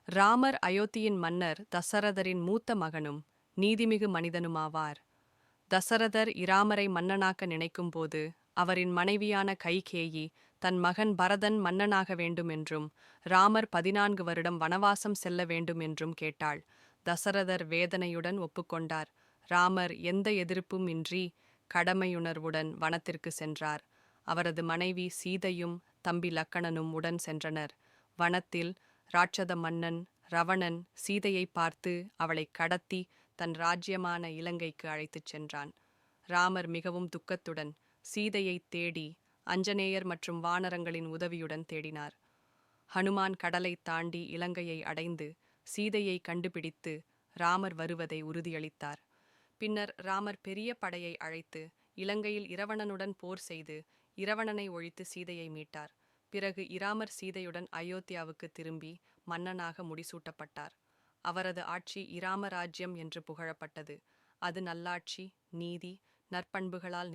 ராமர் அயோத்தியின் மன்னர் தசரதரின் மூத்த மகனும் நீதிமிகு மனிதனுமாவார். தசரதர் இராமரை மன்னனாக்க நினைக்கும்போது அவரின் மனைவியான கைகேயி தன் மகன் பரதன் மன்னனாக வேண்டுமென்றும் ராமர் 14 வருடம் வனவாசம் செல்ல வேண்டுமென்றும் கேட்டாள். தசரதர் வேதனையுடன் ஒப்புக்கொண்டார். ராமர் எந்த எதிர்ப்பும் இன்றி கடமையுணர்வுடன் வனத்திற்கு சென்றார். அவரது மனைவி சீதையும் தம்பி லக்கணனும் உடன் சென்றனர். வனத்தில் ராட்சத மன்னன் ரவணன் சீதையை பார்த்து அவளை கடத்தி தன் ராஜ்யமான இலங்கைக்கு அழைத்துச் சென்றான். ராமர் மிகவும் துக்கத்துடன் சீதையைத் தேடி அஞ்சனேயர் மற்றும் வானரங்களின் உதவியுடன் தேடினார். ஹனுமான் கடலை தாண்டி இலங்கையை அடைந்து சீதையை கண்டுபிடித்து ராமர் வருவதை உறுதியளித்தார். பின்னர் ராமர் பெரிய படையை அழைத்து இலங்கையில் இரவணனுடன் போர் செய்து இரவணனை ஒழித்து சீதையை மீட்டார். பிறகு இராமர் சீதையுடன் அயோத்தியாவுக்கு திரும்பி மன்னனாக முடிசூட்டப்பட்டார். அவரது ஆட்சி இராமராஜ்யம் என்று புகழப்பட்டது. அது நல்லாட்சி, நீதி, நற்பண்புகளால்